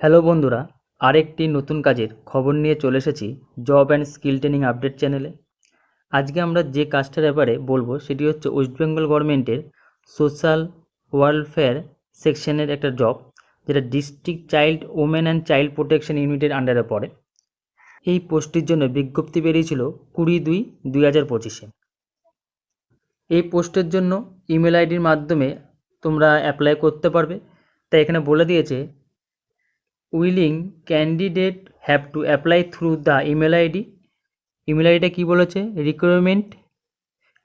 Hello বন্ধুরা, আরেকটি নতুন কাজের খবর নিয়ে চলে এসেছি job and skill training update চ্যানেলে। আজকে আমরা যে কাজটার ব্যাপারে বলবো সেটি হচ্ছে ওয়েস্ট বেঙ্গল গভর্নমেন্টের সোশ্যাল ওয়েলফেয়ার সেকশনের একটা জব, যেটা district child women and child protection ইউনিটের আন্ডারে পড়ে। এই পোস্টটির জন্য বিজ্ঞপ্তি বেরিয়েছিল 20/2/2025-এ। এই পোস্টের জন্য ইমেল আইডির মাধ্যমে তোমরা অ্যাপ্লাই করতে পারবে। তাই এখানে বলে দিয়েছে willing candidate have to apply through the email ID. Email আইডিটা কী বলেছে? Recruitment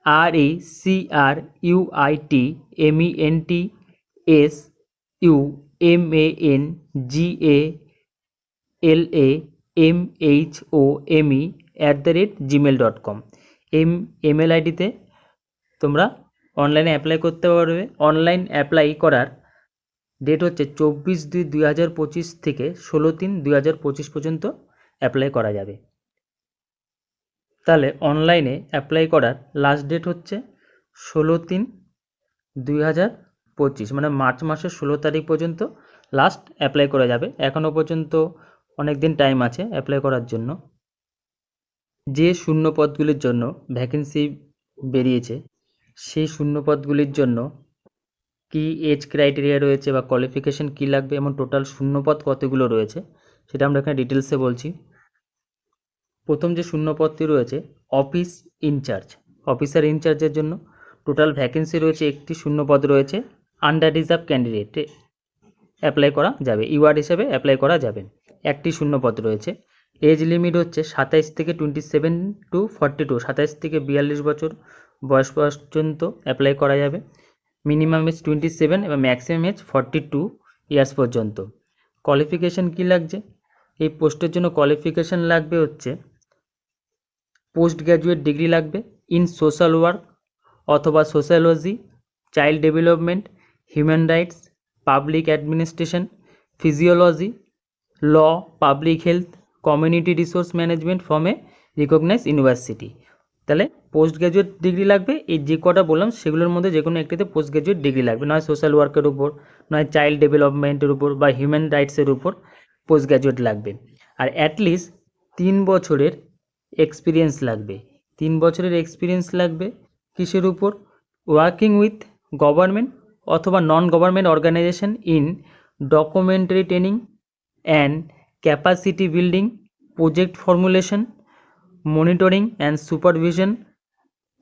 recruitmentsumanghamhome@gmail.com। এই ইমেল আইডিতে তোমরা অনলাইনে অ্যাপ্লাই করতে পারবে। অনলাইন অ্যাপ্লাই করার ডেট হচ্ছে 24/2/2025 থেকে 16/3/2025 পর্যন্ত অ্যাপ্লাই করা যাবে। তাহলে অনলাইনে অ্যাপ্লাই করার লাস্ট ডেট হচ্ছে 16/3/2025, মানে মার্চ মাসের 16 তারিখ পর্যন্ত লাস্ট অ্যাপ্লাই করা যাবে। এখনও পর্যন্ত অনেক দিন টাইম আছে অ্যাপ্লাই করার জন্য। যে শূন্য পদগুলির জন্য ভ্যাকেন্সি বেরিয়েছে সেই শূন্য পদগুলির জন্য কি এজ ক্রাইটেরিয়া রয়েছে বা কোয়ালিফিকেশান কী লাগবে এবং টোটাল শূন্যপদ কতগুলো রয়েছে সেটা আমরা এখানে ডিটেলসে বলছি। প্রথম যে শূন্যপদটি রয়েছে অফিস ইনচার্জ, অফিসার ইনচার্জের জন্য টোটাল ভ্যাকেন্সি রয়েছে, একটি শূন্যপদ রয়েছে। আন্ডার রিজার্ভ ক্যান্ডিডেটে অ্যাপ্লাই করা যাবে, ইউআর হিসেবে অ্যাপ্লাই করা যাবে। একটি শূন্যপদ রয়েছে। এজ লিমিট হচ্ছে 27 থেকে 27 টু 42, 27 থেকে 42 বছর বয়স পর্যন্ত অ্যাপ্লাই করা যাবে। মিনিমাম এজ 27 এবং ম্যাক্সিমাম এজ 42 ইয়ার্স পর্যন্ত। কোয়ালিফিকেশান কী লাগছে? এই পোস্টের জন্য কোয়ালিফিকেশান লাগবে হচ্ছে পোস্ট গ্র্যাজুয়েট ডিগ্রি লাগবে ইন সোশ্যাল ওয়ার্ক অথবা sociology, child development, human rights, public administration, physiology, law, public health, community resource management from a recognise university. তাহলে পোস্ট গ্র্যাজুয়েট ডিগ্রি লাগবে। এই যে কটা বললাম সেগুলোর মধ্যে যে কোনো একটিতে পোস্ট গ্র্যাজুয়েট ডিগ্রি লাগবে, নয় সোশ্যাল ওয়ার্কের উপর, নয় চাইল্ড ডেভেলপমেন্টের উপর বা হিউম্যান রাইটসের উপর পোস্ট গ্র্যাজুয়েট লাগবে। আর অ্যাটলিস্ট 3 বছরের এক্সপিরিয়েন্স লাগবে। 3 বছরের এক্সপিরিয়েন্স লাগবে কিসের উপর? ওয়ার্কিং উইথ গভর্নমেন্ট অথবা non government organisation in documentary training and capacity building, project formulation, monitoring and supervision,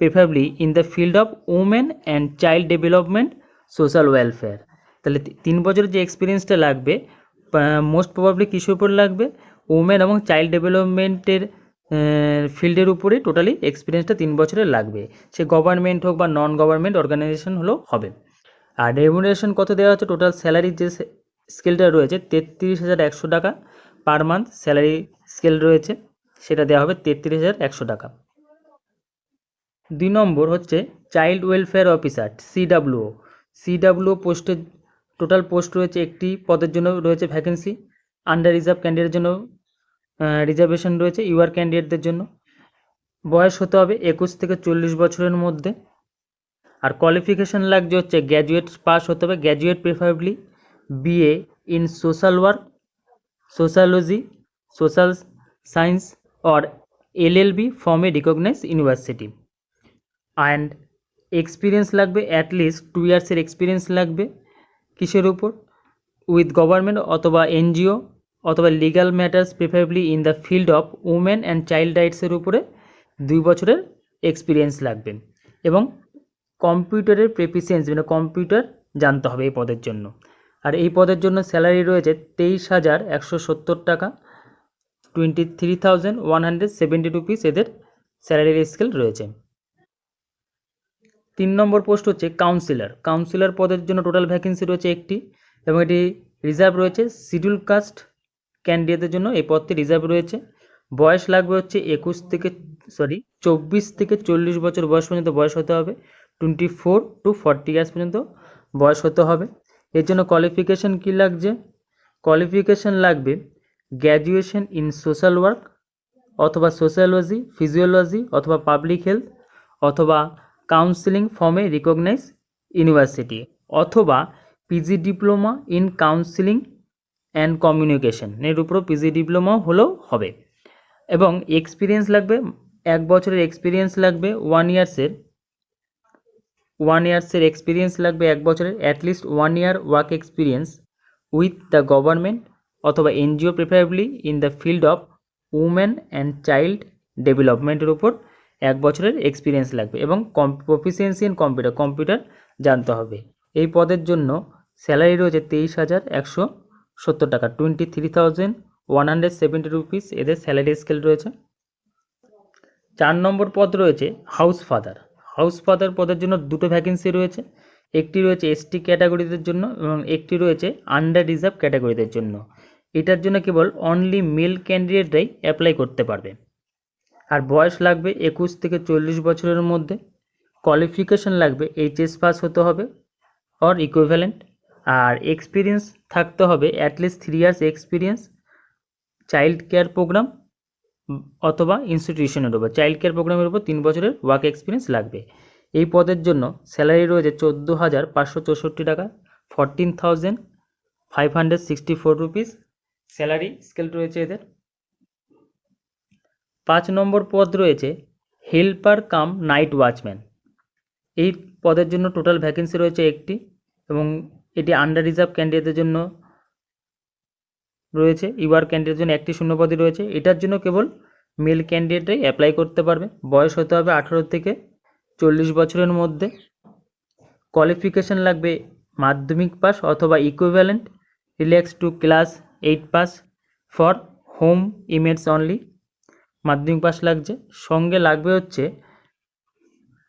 preferably in the field of women and child development, social welfare। তাহলে 3 বছরের যে এক্সপিরিয়েন্সটা লাগবে মোস্ট প্রবাবলি কিসের উপর লাগবে? ওমেন এবং চাইল্ড ডেভেলপমেন্টের ফিল্ডের উপরে টোটালি এক্সপিরিয়েন্সটা 3 বছরের লাগবে। সে গভর্নমেন্ট হোক বা নন গভর্নমেন্ট অর্গানাইজেশন হলেও হবে। আর রেমুনারেশন কত দেওয়া হচ্ছে? টোটাল স্যালারির যে স্কেলটা রয়েছে 33,100 টাকা পার মান্থ স্যালারি স্কেল রয়েছে, সেটা দেওয়া হবে 33,100 টাকা। 2 নম্বর হচ্ছে চাইল্ড ওয়েলফেয়ার অফিসার, সিডাব্লিউও পোস্টের টোটাল পোস্ট রয়েছে, একটি পদের জন্য রয়েছে ভ্যাকেন্সি। আন্ডার রিজার্ভ ক্যান্ডিডেটের জন্য রিজার্ভেশন রয়েছে, ইউআর ক্যান্ডিডেটদের জন্য। বয়স হতে হবে 21 থেকে 40 বছরের মধ্যে। আর কোয়ালিফিকেশান লাগছে হচ্ছে গ্র্যাজুয়েট পাস হতে হবে, graduate preferably BA in social work, sociology, social science or LLB from a recognized university। And experience লাগবে অ্যাটলিস্ট 2 ইয়ার্সের এক্সপিরিয়েন্স লাগবে কিসের উপর? উইথ গভর্নমেন্ট অথবা এনজিও অথবা legal matters, preferably in the field of women and child রাইটসের উপরে 2 বছরের এক্সপিরিয়েন্স লাগবে। এবং কম্পিউটারের প্রেফিসিয়েন্সি মানে কম্পিউটার জানতে হবে এই পদের জন্য। আর এই পদের জন্য স্যালারি রয়েছে 23,170 টাকা, 23,170 রুপিস এদের স্যালারির স্কেল রয়েছে। 3 নম্বর পোস্ট হচ্ছে কাউন্সিলর পদের জন্য টোটাল ভ্যাকেন্সি রয়েছে একটি এবং এটি রিজার্ভ রয়েছে শিডিউল কাস্ট ক্যান্ডিডেটদের জন্য এই পদটি রিজার্ভ রয়েছে। বয়স লাগবে হচ্ছে 24 থেকে 40 বছর বয়স পর্যন্ত বয়স হতে হবে, 24 to 40 ইয়ার্স পর্যন্ত বয়স হতে হবে। এর জন্য কোয়ালিফিকেশান কী লাগছে? কোয়ালিফিকেশান লাগবে গ্র্যাজুয়েশন ইন সোশ্যাল ওয়ার্ক অথবা সোশ্যালজি, ফিজিওলজি অথবা পাবলিক হেলথ অথবা counselling from a recognise university অথবা PG diploma in counselling and কমিউনিকেশনের উপরও পিজি ডিপ্লোমা হলেও হবে। এবং এক্সপিরিয়েন্স লাগবে, 1 বছরের এক্সপিরিয়েন্স লাগবে, 1 ইয়ার্সের এক্সপিরিয়েন্স লাগবে 1 বছরের, at least 1 year work experience with the government অথবা NGO preferably in the field of women and child ডেভেলপমেন্টের উপর 1 বছরের এক্সপিরিয়েন্স লাগবে। এবং প্রফিসিয়েন্সি ইন কম্পিউটার জানতে হবে। এই পদের জন্য স্যালারি রয়েছে 23,170 টাকা, 23,170 রুপিস এদের স্যালারি স্কেল রয়েছে। 4 নম্বর পদ রয়েছে হাউস ফাদার পদের জন্য 2টো ভ্যাকেন্সি রয়েছে। একটি রয়েছে এসটি ক্যাটাগরিদের জন্য এবং একটি রয়েছে আন্ডার রিজার্ভ ক্যাটাগরিদের জন্য। এটার জন্য কেবল অনলি মেল ক্যান্ডিডেটরাই অ্যাপ্লাই করতে পারবে। আর বয়স লাগবে 21 থেকে 40 বছরের মধ্যে। কোয়ালিফিকেশন লাগবে এইচএস পাস হতে হবে অর ইকুইভ্যালেন্ট। আর এক্সপিরিয়েন্স থাকতে হবে at least 3 years experience child care programme অথবা ইনস্টিটিউশনের উপর, চাইল্ড কেয়ার প্রোগ্রামের উপর 3 বছরের ওয়ার্ক এক্সপিরিয়েন্স লাগবে। এই পদের জন্য স্যালারি রয়েছে 14,564 টাকা, 14,564 রুপিস স্যালারি স্কেল রয়েছে এদের। 5 নম্বর পদ রয়েছে হেল্পার কাম নাইট ওয়াচম্যান। এই পদের জন্য টোটাল ভ্যাকেন্সি রয়েছে একটি এবং এটি আন্ডার রিজার্ভ ক্যান্ডিডেটদের জন্য রয়েছে। ইউআর ক্যান্ডিডেটের জন্য একটি শূন্যপদই রয়েছে। এটার জন্য কেবল মেল ক্যান্ডিডেটরাই অ্যাপ্লাই করতে পারবে। বয়স হতে হবে 18 থেকে 40 বছরের মধ্যে। কোয়ালিফিকেশন লাগবে মাধ্যমিক পাস অথবা equivalent relax to class 8 pass for home image only. মাধ্যমিক পাস লাগছে, সঙ্গে লাগবে হচ্ছে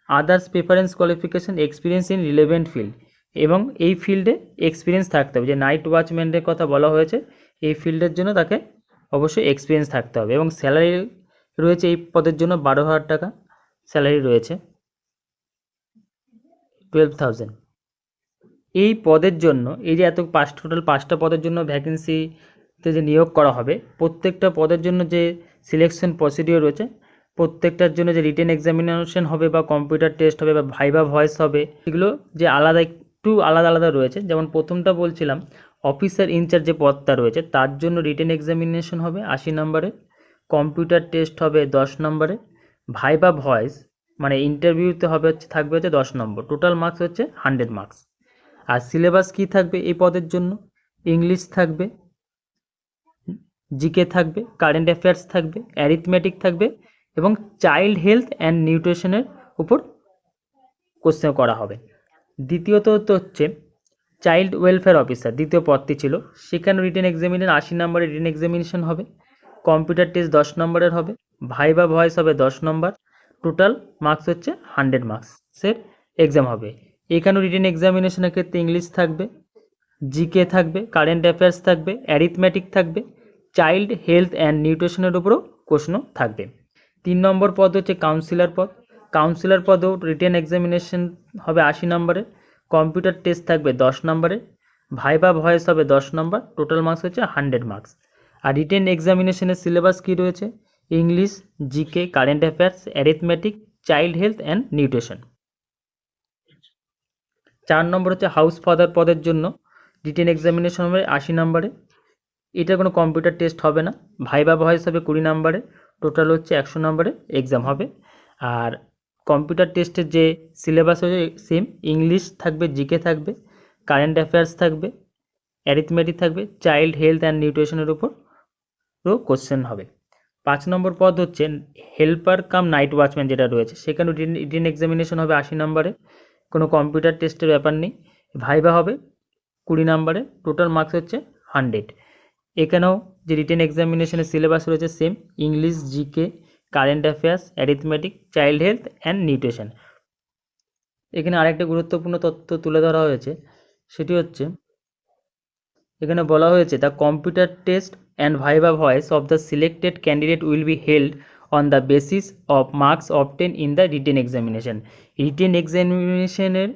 others preference qualification experience in relevant field, এবং এই ফিল্ডে এক্সপিরিয়েন্স থাকতে হবে। যে নাইট ওয়াচম্যানের কথা বলা হয়েছে এই ফিল্ডের জন্য তাকে অবশ্যই এক্সপিরিয়েন্স থাকতে হবে। এবং স্যালারি রয়েছে এই পদের জন্য 12,000 টাকা স্যালারি রয়েছে, 12,000। এই পদের জন্য এই যে টোটাল 5টা পদের জন্য ভ্যাকেন্সিতে যে নিয়োগ করা হবে, প্রত্যেকটা পদের জন্য যে সিলেকশন প্রসিডিওর রয়েছে, প্রত্যেকটার জন্য যে রিটেন এক্সামিনেশন হবে বা কম্পিউটার টেস্ট হবে বা ভাইবা ভয়েস হবে, এগুলো যে একটু আলাদা রয়েছে। যেমন প্রথমটা বলছিলাম অফিসার ইনচার্জ যে পদটা রয়েছে তার জন্য রিটেন এক্সামিনেশন হবে 80 নম্বরে, কম্পিউটার টেস্ট হবে 10 নম্বরে, ভাইবা ভয়েস মানে ইন্টারভিউতে থাকবে হচ্ছে 10 নম্বর, টোটাল মার্কস হচ্ছে 100 মার্কস। আর সিলেবাস কী থাকবে এই পদের জন্য? ইংলিশ থাকবে, জিকে থাকবে, কারেন্ট অ্যাফেয়ার্স থাকবে, অ্যারিথমেটিক থাকবে এবং চাইল্ড হেলথ অ্যান্ড নিউট্রিশনের উপর কোশ্চেন করা হবে। দ্বিতীয়ত হচ্ছে চাইল্ড ওয়েলফেয়ার অফিসার, দ্বিতীয় পদটি ছিল, সেখানে রিটেন এক্সামিনেশন 80 নম্বরের রিটেন এক্সামিনেশন হবে, কম্পিউটার টেস্ট 10 নম্বরের হবে, ভাইবা ভয়েস হবে 10 নম্বর, টোটাল মার্কস হচ্ছে 100 মার্কসের এক্সাম হবে। এখানেও রিটেন এক্সামিনেশনের ক্ষেত্রে ইংলিশ থাকবে, জিকে থাকবে, কারেন্ট অ্যাফেয়ার্স থাকবে, অ্যারিথমেটিক থাকবে, চাইল্ড হেলথ অ্যান্ড নিউট্রিশনের উপরও প্রশ্ন থাকবে। 3 নম্বর পদ হচ্ছে কাউন্সিলর পদ। কাউন্সিলর পদেও রিটেন এক্সামিনেশন হবে 80 নম্বরে, কম্পিউটার টেস্ট থাকবে 10 নম্বরে, ভাইবা ভয়েস হবে 10 নম্বর, টোটাল মার্কস হচ্ছে 100 মার্কস। আর রিটেন এক্সামিনেশনের সিলেবাস কী রয়েছে? English, GK, current affairs, arithmetic, child health and nutrition. 4 number হচ্ছে হাউস ফাদার পদের জন্য রিটেন এক্সামিনেশন হবে 80 নম্বরে, এটা কোনো কম্পিউটার টেস্ট হবে না, ভাইবা ভয়েস হবে 20 নম্বরে, টোটাল হচ্ছে 100 নম্বরে এক্সাম হবে। আর কম্পিউটার টেস্টের যে সিলেবাস হচ্ছে সেম, ইংলিশ থাকবে, জিকে থাকবে, কারেন্ট অ্যাফেয়ার্স থাকবে, অ্যারিথমেটিক থাকবে, চাইল্ড হেলথ অ্যান্ড নিউট্রিশনের উপরও কোশ্চেন হবে। 5 নম্বর পদ হচ্ছে হেল্পার কাম নাইট ওয়াচম্যান যেটা রয়েছে, সেখানে রিটেন এক্সামিনেশন হবে 80 নম্বরে, কোনো কম্পিউটার টেস্টের ব্যাপার নেই, ভাইবা হবে 20 নম্বরে, টোটাল মার্কস হচ্ছে 100। এখানেও যে রিটেন এক্সামিনেশনের সিলেবাস রয়েছে same, English, GK, current affairs, arithmetic, child health and nutrition. এখানে আরেকটা গুরুত্বপূর্ণ তথ্য তুলে ধরা হয়েছে, সেটি হচ্ছে এখানে বলা হয়েছে the computer test and viva voce of the selected candidate will be held on the basis of marks obtain in the written examination. Written এক্সামিনেশনের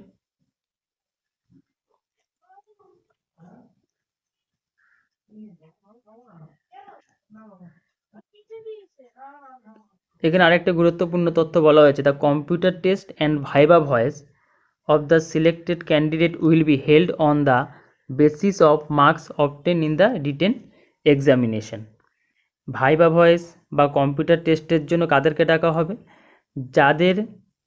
এখানে আরেকটা গুরুত্বপূর্ণ তথ্য বলা হয়েছে the computer test and viva voce of the selected candidate will be held on the basis of marks obtain in the written examination. Viva voce বা computer টেস্টের জন্য কাদেরকে ডাকা হবে? যাদের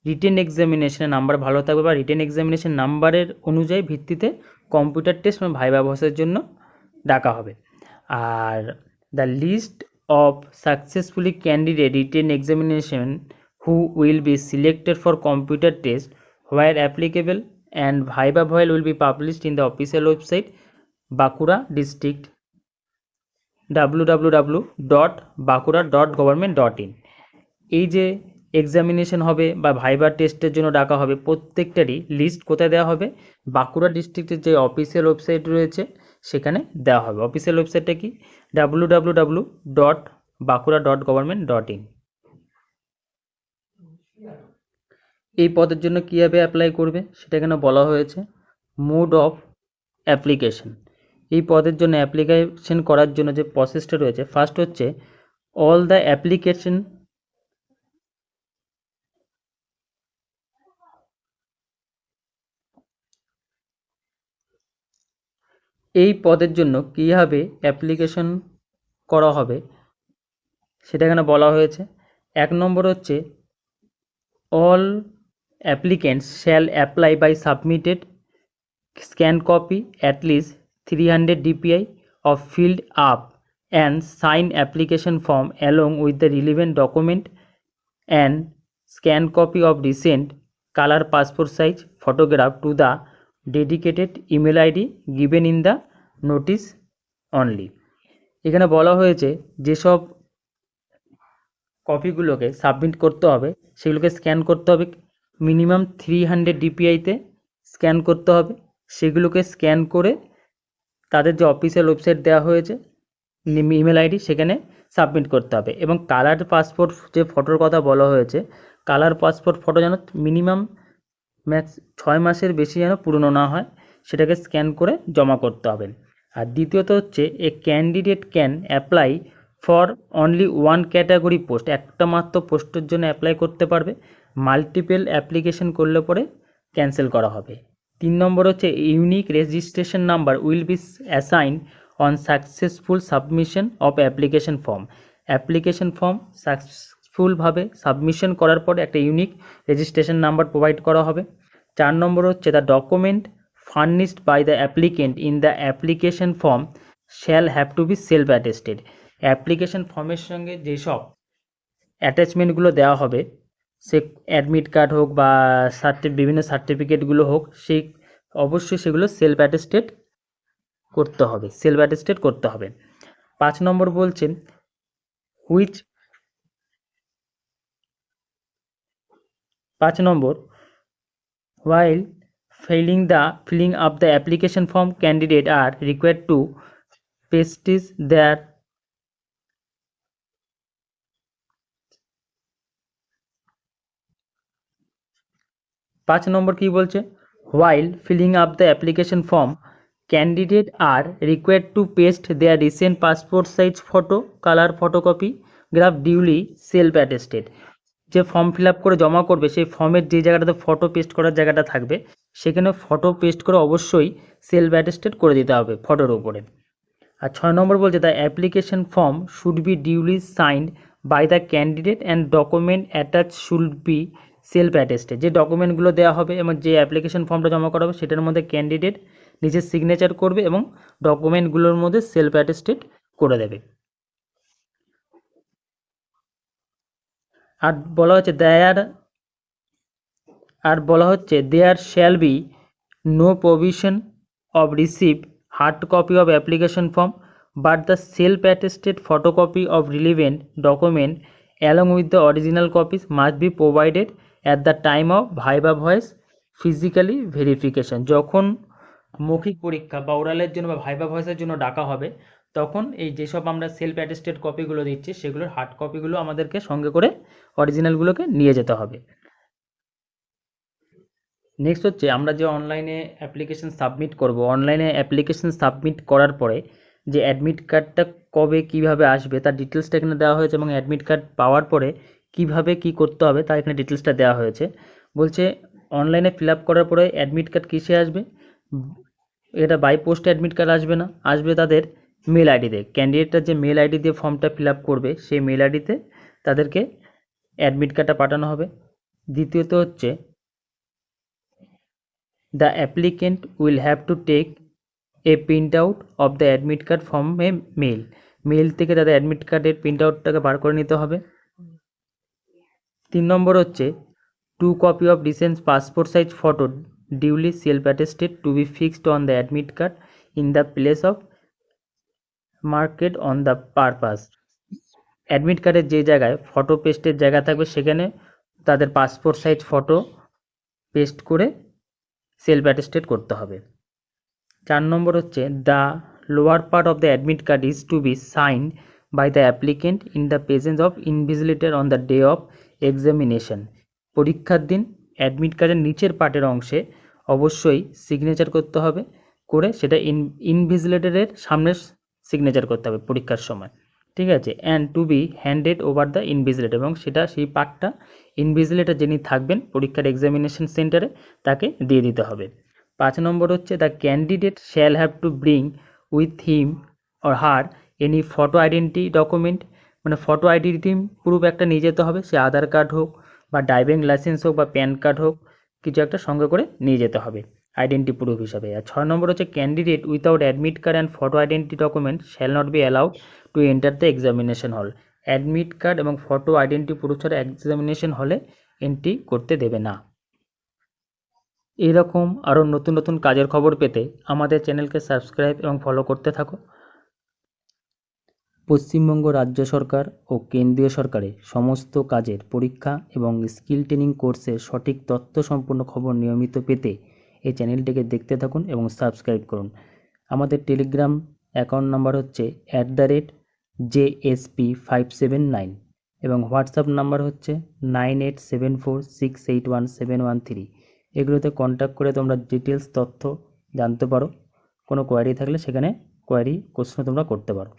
রিটেন এক্সামিনেশনের নাম্বার ভালো থাকবে বা রিটেন এক্সামিনেশন নাম্বারের অনুযায়ী ভিত্তিতে কম্পিউটার টেস্ট এবং ভাইবা ভয়েসের জন্য ডাকা হবে। আর the list of successfully candidate written examination who will be selected for computer test where applicable and viva voice will be published in the official website Bankura district www.bankura.government.in। এই যে examination হবে বা viva টেস্টের জন্য ডাকা হবে প্রত্যেকটারই list কোথায় দেওয়া হবে? বাঁকুড়া ডিস্ট্রিক্টের যে অফিসিয়াল ওয়েবসাইট রয়েছে সেখানে দেওয়া হবে। অফিসিয়াল ওয়েবসাইটটা কি? www.bankura.government.in। এই পদের জন্য কীভাবে অ্যাপ্লাই করবে সেটা এখানে বলা হয়েছে। মোড অফ অ্যাপ্লিকেশন, এই পদের জন্য অ্যাপ্লিকেশন করার জন্য যে প্রসেসটা রয়েছে, ফার্স্ট হচ্ছে অল দ্য অ্যাপ্লিকেশন এই পদের জন্য কীভাবে অ্যাপ্লিকেশন করা হবে সেটা এখানে বলা হয়েছে। 1 নম্বর হচ্ছে all applicants shall apply by submitted scanned copy at least 300 dpi of filled up and signed application form along with the relevant document and scanned copy of recent color passport size photograph to the dedicated email id given in the notice only। এখানে বলা হয়েছে যেসব কপিগুলোকে submit করতে হবে সেগুলোকে scan করতে হবে, minimum 300 ডিপিআইতে scan করতে হবে। সেগুলোকে স্ক্যান করে তাদের যে অফিসিয়াল ওয়েবসাইট দেওয়া হয়েছে ইমেল আইডি সেখানে সাবমিট করতে হবে। এবং কালার পাসপোর্ট যে ফটোর কথা বলা হয়েছে, কালার পাসপোর্ট ফটো যেন মিনিমাম ম্যাক্স 6 মাসের বেশি যেন পুরনো না হয়, সেটাকে স্ক্যান করে জমা করতে হবে। আর দ্বিতীয়ত হচ্ছে এ candidate can apply for only one category post, একটা মাত্র পোস্টের জন্য অ্যাপ্লাই করতে পারবে। মাল্টিপল অ্যাপ্লিকেশন করলে পরে ক্যান্সেল করা হবে। 3 নম্বর হচ্ছে unique registration number will be assign on successful submission of application form. Application form সাকসেসফুলভাবে সাবমিশন করার পরে একটা ইউনিক রেজিস্ট্রেশন নাম্বার প্রোভাইড করা হবে। 4 নম্বর হচ্ছে the document furnished by the applicant in the application form shall have to be self attested. Application ফর্মের সঙ্গে যেসব অ্যাটাচমেন্টগুলো দেওয়া হবে, সে অ্যাডমিট কার্ড হোক বা বিভিন্ন সার্টিফিকেটগুলো হোক, সেই অবশ্যই সেগুলো সেলফ অ্যাটেস্টেড করতে হবে, সেলফ অ্যাটেস্টেড করতে হবে। 5 নম্বর বলছেন which 5 number while filling up the application form candidate are required to paste their 5 নম্বর কি বলছে? while filling up the application form candidate are required to paste their recent passport size photo color photocopy graph duly self attested। যে form fill up করে জমা করবে সেই ফর্মের যে জায়গাটাতে ফটো পেস্ট করার জায়গাটা থাকবে সেখানে ফটো পেস্ট করে অবশ্যই সেলফ অ্যাটেস্টেড করে দিতে হবে ফটোর উপরে। আর 6 নম্বর বলছে the application form should be duly signed by the candidate and document attach should be self attested. যে ডকুমেন্টগুলো দেওয়া হবে এবং যে অ্যাপ্লিকেশন ফর্মটা জমা করা হবে সেটার মধ্যে ক্যান্ডিডেট নিজের সিগনেচার করবে এবং ডকুমেন্টগুলোর মধ্যে সেলফ অ্যাটেস্টেড করে দেবে। আর বলা হচ্ছে there shall be no provision of receive hard copy of application form but the self attested photocopy of relevant document along with the original copies must be provided at the time of viva voice physically verification. যখন মৌখিক পরীক্ষা বা ওরালের জন্য বা viva ভয়েসের জন্য ডাকা হবে তখন এই যেসব আমরা সেলফ অ্যাটেস্টেড কপিগুলো দিচ্ছি সেগুলোর হার্ড কপিগুলো আমাদেরকে সঙ্গে করে অরিজিনালগুলোকে নিয়ে যেতে হবে। নেক্সট হচ্ছে আমরা যে অনলাইনে অ্যাপ্লিকেশন সাবমিট করব, অনলাইনে অ্যাপ্লিকেশন সাবমিট করার পরে যে অ্যাডমিট কার্ডটা কবে কিভাবে আসবে তার ডিটেলসটা এখানে দেওয়া হয়েছে এবং অ্যাডমিট কার্ড পাওয়ার পরে কিভাবে কি করতে হবে তার এখানে ডিটেলসটা দেওয়া হয়েছে। বলছে অনলাইনে ফিল আপ করার পরে অ্যাডমিট কার্ড কিসে আসবে? এটা বাই পোস্ট অ্যাডমিট কার্ড আসবে না, আসবে তাদের মেল আইডিতে। ক্যান্ডিডেটটা যে মেল আইডি দিয়ে ফর্মটা ফিল আপ করবে সেই মেল আইডিতে তাদেরকে অ্যাডমিট কার্ডটা পাঠানো হবে। দ্বিতীয়ত হচ্ছে the applicant will have to take a print out of the admit card from a mail. Mail থেকে তাদের অ্যাডমিট কার্ডের প্রিন্ট আউটটাকে বার করে নিতে হবে। 3 নম্বর হচ্ছে 2 copy of recent passport size photo duly self attested to be fixed on the admit card in the place of market on the purpose. Admit কার্ডের যে জায়গায় ফটো পেস্টের জায়গা থাকবে সেখানে তাদের পাসপোর্ট সাইজ ফটো পেস্ট করে সেলফ অ্যাটেস্টেড করতে হবে। 4 নম্বর হচ্ছে the lower part of the admit card is to be signed by the applicant in the presence of invigilator on the day of examination. পরীক্ষার দিন admit কার্ডের নিচের পার্টের অংশে অবশ্যই সিগনেচার করতে হবে, করে সেটা ইনভিজিলেটরের সামনে সিগনেচার করতে হবে পরীক্ষার সময়, ঠিক আছে। And to be handed over the invigilator, এবং সেটা সেই পার্টটা ইনভিজিলেটর যিনি থাকবেন পরীক্ষার এক্সামিনেশন সেন্টারে তাকে দিয়ে দিতে হবে। 5 নম্বর হচ্ছে the candidate shall have to bring with him or her any photo identity document, মানে ফটো আইডেন্টি প্রুফ একটা নিয়ে যেতে হবে, সে আধার কার্ড হোক বা ড্রাইভিং লাইসেন্স হোক বা প্যান কার্ড হোক, কিছু একটা সঙ্গে করে নিয়ে যেতে হবে আইডেন্টি প্রুফ হিসাবে। আর 6 নম্বর হচ্ছে candidate without admit card and photo identity document shall not be allowed to enter the examination হল। অ্যাডমিট কার্ড এবং ফটো আইডেন্টি প্রুফ ছাড়া এক্সামিনেশন হলে এন্ট্রি করতে দেবে না। এইরকম আরও নতুন নতুন কাজের খবর পেতে আমাদের চ্যানেলকে সাবস্ক্রাইব এবং ফলো করতে থাকো। পশ্চিমবঙ্গ রাজ্য সরকার ও কেন্দ্রীয় সরকারের সমস্ত কাজের পরীক্ষা এবং স্কিল ট্রেনিং কোর্সের সঠিক তথ্য সম্পূর্ণ খবর নিয়মিত পেতে এই চ্যানেলটিকে দেখতে থাকুন এবং সাবস্ক্রাইব করুন। আমাদের টেলিগ্রাম অ্যাকাউন্ট নাম্বার হচ্ছে @JSP579 এবং হোয়াটসঅ্যাপ নাম্বার হচ্ছে 9874681713। এগুলোতে কন্ট্যাক্ট করে তোমরা ডিটেলস তথ্য জানতে পারো। কোনো কোয়ারি থাকলে সেখানে কোয়ারি প্রশ্ন তোমরা করতে পারো।